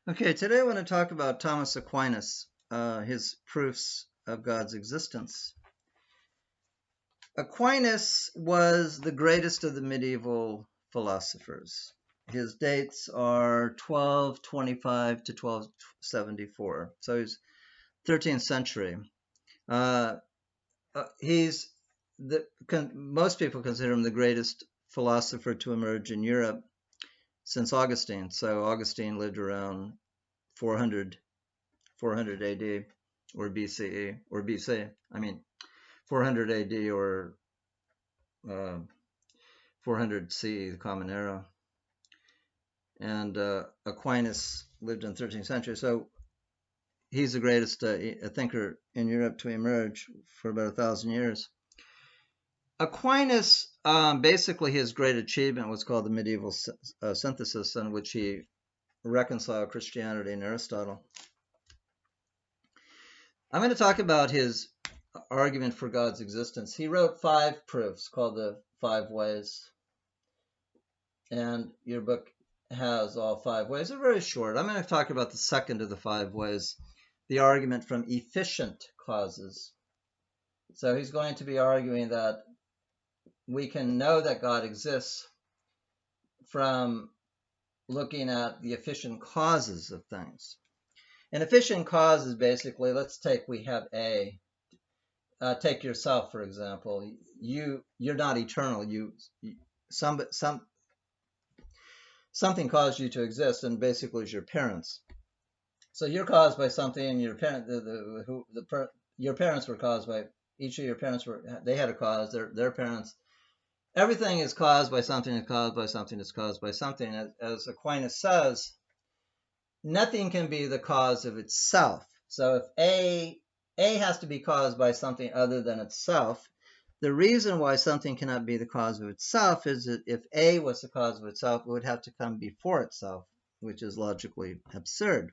Okay, today I want to talk about Thomas Aquinas, his proofs of God's existence. Aquinas was the greatest of the medieval philosophers. His dates are 1225 to 1274, so he's 13th century. He's most people consider him the greatest philosopher to emerge in Europe since Augustine. So Augustine lived around 400 AD or BCE or BC. I mean, 400 AD or 400 CE, the Common Era. And Aquinas lived in the 13th century. So he's the greatest thinker in Europe to emerge for about 1,000 years. Aquinas, basically his great achievement was called the medieval synthesis, in which he reconciled Christianity and Aristotle. I'm going to talk about his argument for God's existence. He wrote 5 proofs called the 5 Ways. And your book has all 5 ways. They're very short. I'm going to talk about the second of the 5 ways, the argument from efficient causes. So he's going to be arguing that we can know that God exists from looking at the efficient causes of things. An efficient cause is basically, we have A. Take yourself, for example. You're not eternal. Something caused you to exist, and basically it's your parents. So you're caused by something, and your parents were caused by, each of your parents they had a cause, their parents. Everything is caused by something, is caused by something, is caused by something. As Aquinas says, nothing can be the cause of itself. So if A has to be caused by something other than itself, the reason why something cannot be the cause of itself is that if A was the cause of itself, it would have to come before itself, which is logically absurd.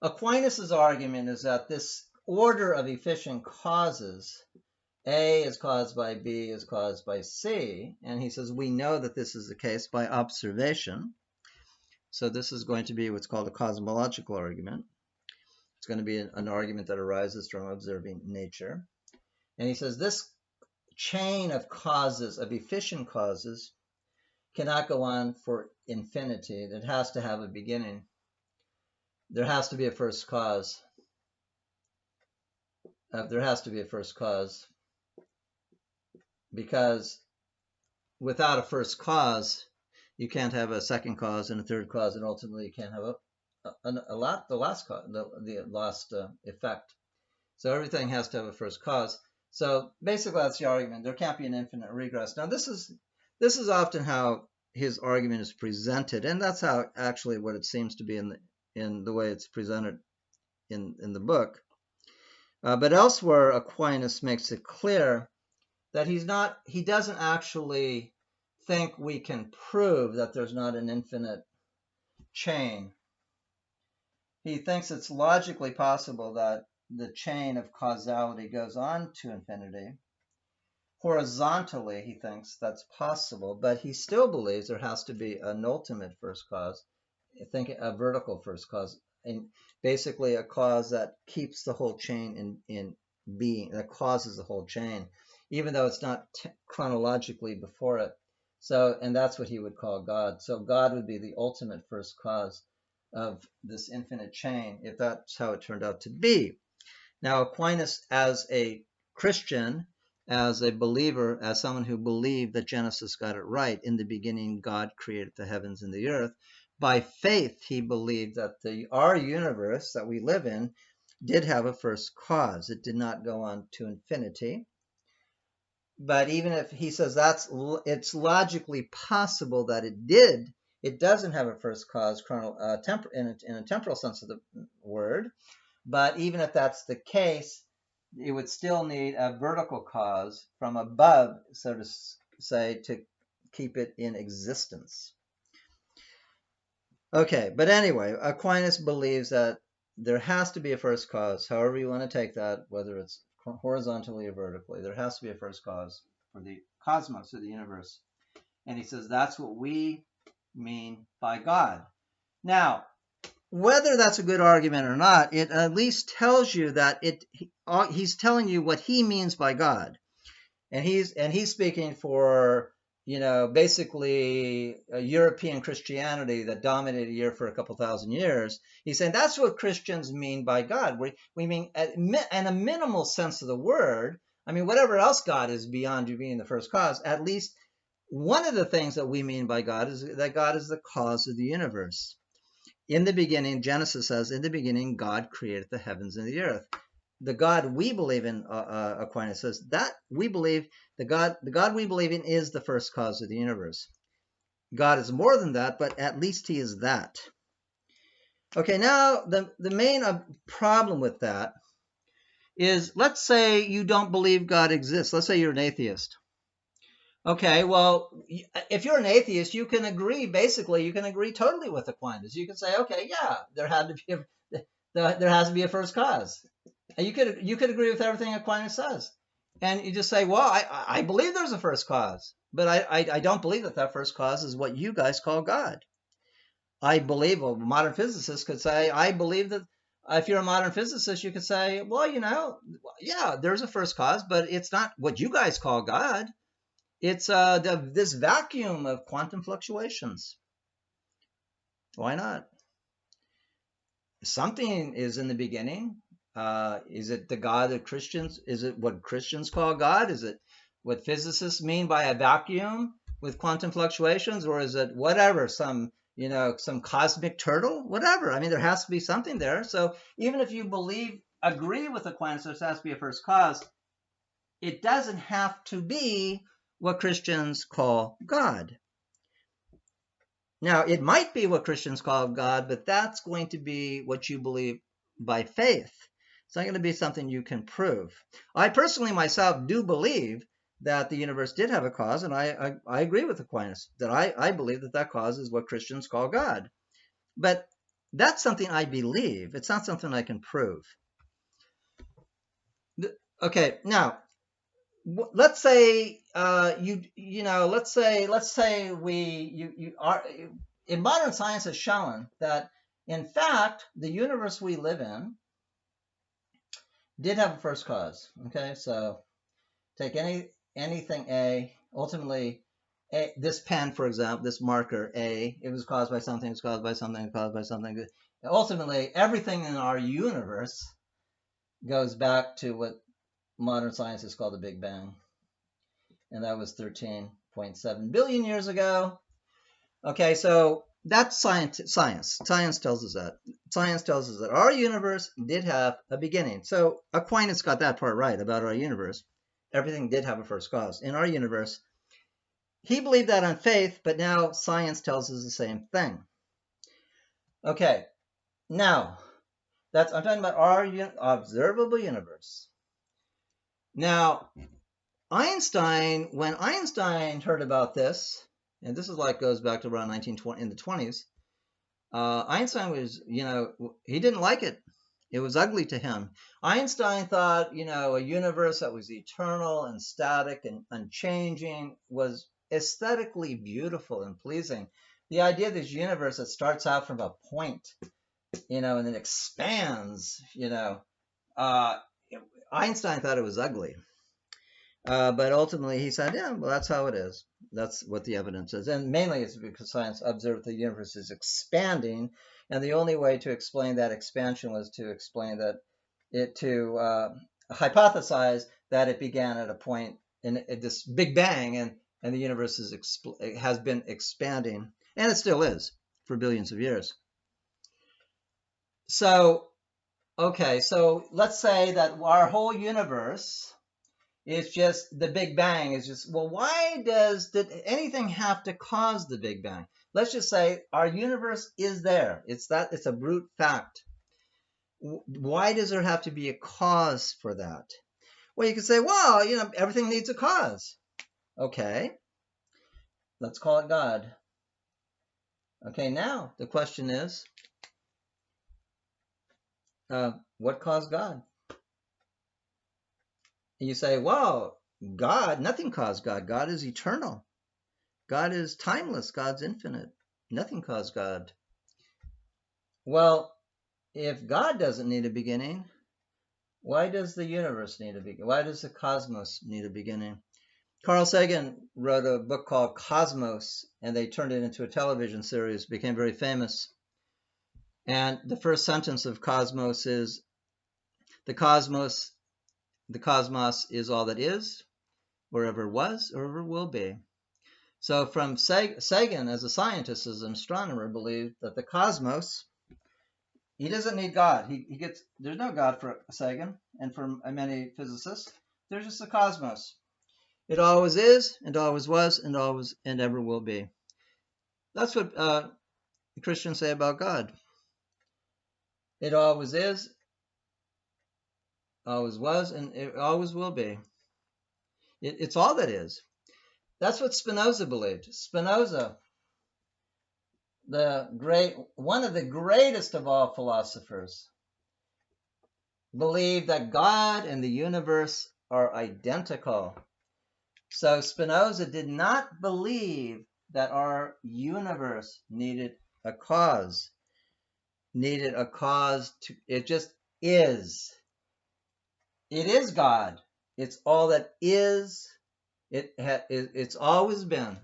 Aquinas' argument is that this order of efficient causes, A is caused by B is caused by C, and he says we know that this is the case by observation. So this is going to be what's called a cosmological argument. It's going to be an argument that arises from observing nature. And he says this chain of causes, of efficient causes, cannot go on for infinity. It has to have a beginning. There has to be a first cause. There has to be a first cause. Because without a first cause, you can't have a second cause and a third cause, and ultimately you can't have the last effect. So everything has to have a first cause. So basically, that's the argument. There can't be an infinite regress. Now, this is often how his argument is presented, and that's how actually what it seems to be in the way it's presented in the book. But elsewhere, Aquinas makes it clear that he doesn't actually think we can prove that there's not an infinite chain. He thinks it's logically possible that the chain of causality goes on to infinity. Horizontally, he thinks that's possible, but he still believes there has to be an ultimate first cause. I think a vertical first cause, and basically a cause that keeps the whole chain in being, that causes the whole chain, even though it's not chronologically before it. So, and that's what he would call God. So God would be the ultimate first cause of this infinite chain, if that's how it turned out to be. Now, Aquinas, as a Christian, as a believer, as someone who believed that Genesis got it right, in the beginning God created the heavens and the earth, by faith he believed that our universe that we live in did have a first cause. It did not go on to infinity. But even if he says it's logically possible that it doesn't have a first cause in a temporal sense of the word. But even if that's the case, it would still need a vertical cause from above, so to say, to keep it in existence. Okay, but anyway, Aquinas believes that there has to be a first cause, however you want to take that, whether it's horizontally or vertically. There has to be a first cause for the cosmos, or the universe. And he says that's what we mean by God. Now, whether that's a good argument or not, it at least tells you that he's telling you what he means by God. And he's speaking for, basically a European Christianity that dominated Europe for a couple thousand years. He's saying that's what Christians mean by God. We mean, in a minimal sense of the word, I mean, whatever else God is beyond you being the first cause, at least one of the things that we mean by God is that God is the cause of the universe. In the beginning, Genesis says, in the beginning, God created the heavens and the earth. The God we believe in, Aquinas says, that we believe the God we believe in is the first cause of the universe. God is more than that, but at least he is that. Okay, now the main problem with that is, let's say you don't believe God exists. Let's say you're an atheist. Okay, well, if you're an atheist, you can agree, basically, you can agree totally with Aquinas. You can say, okay, yeah, there has to be a first cause. And you could agree with everything Aquinas says. And you just say, well, I believe there's a first cause, but I don't believe that first cause is what you guys call God. I believe, well, modern physicists could say, I believe that. If you're a modern physicist, you could say, well, yeah, there's a first cause, but it's not what you guys call God. It's this vacuum of quantum fluctuations. Why not? Something is in the beginning. Is it the God of Christians? Is it what Christians call God? Is it what physicists mean by a vacuum with quantum fluctuations? Or is it whatever, some cosmic turtle? Whatever. I mean, there has to be something there. So even if you agree with Aquinas, there has to be a first cause. It doesn't have to be what Christians call God. Now, it might be what Christians call God, but that's going to be what you believe by faith. It's not going to be something you can prove. I personally myself do believe that the universe did have a cause, and I agree with Aquinas that I believe that cause is what Christians call God. But that's something I believe. It's not something I can prove. Okay, now let's say let's say you are in modern science has shown that in fact the universe we live in did have a first cause. Okay, so take anything A, ultimately this pen, for example, this marker A, it was caused by something, it's caused by something, it's caused by something. Ultimately, everything in our universe goes back to what modern science is called the Big Bang. And that was 13.7 billion years ago. Okay, so that's science. Science tells us that. Science tells us that our universe did have a beginning. So Aquinas got that part right about our universe. Everything did have a first cause. In our universe, he believed that on faith, but now science tells us the same thing. Okay, now I'm talking about our observable universe. Now, when Einstein heard about this, and this is goes back to around 1920 in the 20s, Einstein was, he didn't like it. It was ugly to him. Einstein thought, a universe that was eternal and static and unchanging was aesthetically beautiful and pleasing. The idea of this universe that starts out from a point, and then expands, Einstein thought it was ugly. But ultimately he said, yeah, well, that's how it is. That's what the evidence is. And mainly it's because science observed the universe is expanding. And the only way to explain that expansion was to explain that hypothesize that it began at a point in this Big Bang, and the universe has been expanding, and it still is for billions of years. So, okay, so let's say that our whole universe, it's just the Big Bang is just, well, why did anything have to cause the Big Bang? Let's just say our universe is there. It's a brute fact. Why does there have to be a cause for that? Well, you could say, well, everything needs a cause. Okay, let's call it God. Okay, now the question is, what caused God? And you say, well, God, nothing caused God. God is eternal. God is timeless. God's infinite. Nothing caused God. Well, if God doesn't need a beginning, why does the universe need a beginning? Why does the cosmos need a beginning? Carl Sagan wrote a book called Cosmos, and they turned it into a television series, became very famous. And the first sentence of Cosmos is, the cosmos is all that is, or ever was, or ever will be. So from Sagan, as a scientist, as an astronomer, believed that the cosmos, he doesn't need God. There's no God for Sagan, and for many physicists, there's just the cosmos. It always is, and always was, and always and ever will be. That's what Christians say about God. It always is, always was, and it always will be. It's all that is. That's what Spinoza believed. Spinoza, one of the greatest of all philosophers, believed that God and the universe are identical. So Spinoza did not believe that our universe needed a cause. It just is. It is God. It's all that is. It's always been.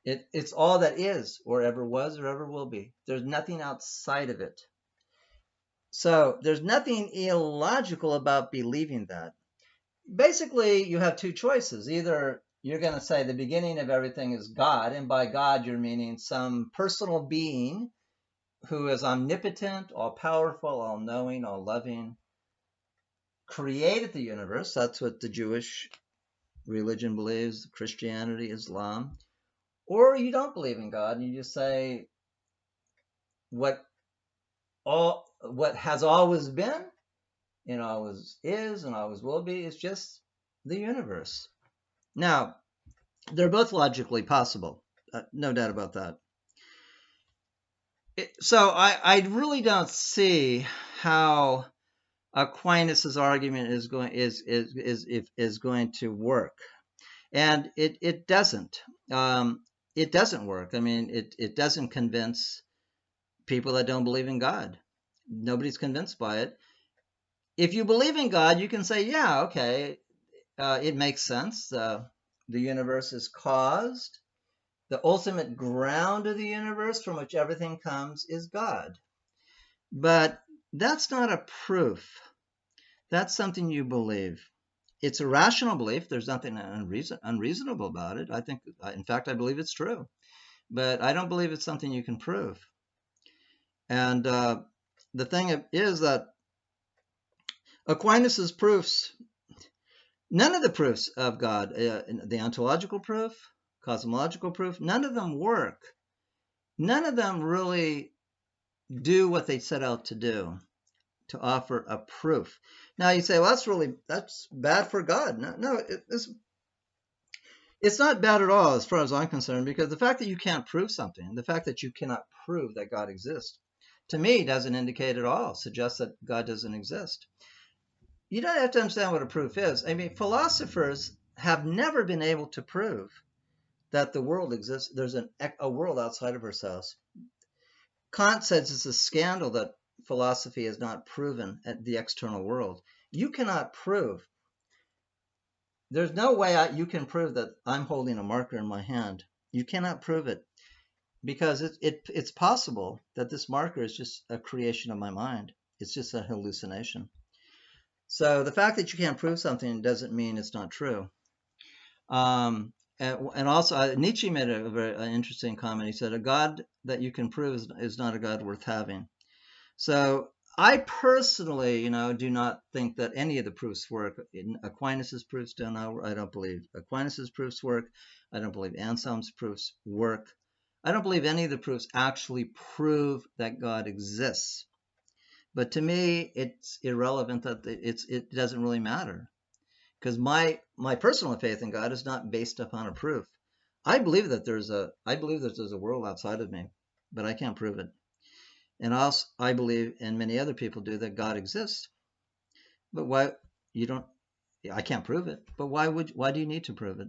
It's all that is, or ever was, or ever will be. There's nothing outside of it. So there's nothing illogical about believing that. Basically, you have two choices. Either you're going to say the beginning of everything is God, and by God you're meaning some personal being who is omnipotent, all-powerful, all-knowing, all-loving, created the universe. That's what the Jewish religion believes, Christianity, Islam. Or you don't believe in God, and you just say what has always been and always is and always will be is just the universe. Now, they're both logically possible, no doubt about that. So I really don't see how Aquinas' argument is going to work, and it doesn't. It doesn't work. I mean, it doesn't convince people that don't believe in God. Nobody's convinced by it. If you believe in God, you can say, yeah, okay, it makes sense. The universe is caused. The ultimate ground of the universe from which everything comes is God. But that's not a proof. That's something you believe. It's a rational belief. There's nothing unreasonable about it. In fact, I believe it's true. But I don't believe it's something you can prove. And the thing is that Aquinas' proofs, none of the proofs of God, the ontological proof, cosmological proof, none of them work. None of them really do what they set out to do, to offer a proof. Now you say, well, that's bad for God. No, it's not bad at all as far as I'm concerned, because the fact that you can't prove something, the fact that you cannot prove that God exists, to me doesn't indicate at all, suggests that God doesn't exist. You don't have to understand what a proof is. I mean, philosophers have never been able to prove that the world exists. There's a world outside of ourselves. Kant says it's a scandal that philosophy has not proven the external world. You cannot prove. There's no way you can prove that I'm holding a marker in my hand. You cannot prove it, because it's possible that this marker is just a creation of my mind. It's just a hallucination. So the fact that you can't prove something doesn't mean it's not true. And also, Nietzsche made a very interesting comment. He said, a God that you can prove is not a God worth having. So I personally, do not think that any of the proofs work. Aquinas' proofs I don't believe Aquinas' proofs work. I don't believe Anselm's proofs work. I don't believe any of the proofs actually prove that God exists. But to me, it's irrelevant that it doesn't really matter, because my personal faith in God is not based upon a proof. I believe that there's a world outside of me, but I can't prove it. And also, I believe, and many other people do, that God exists. But I can't prove it. But why do you need to prove it?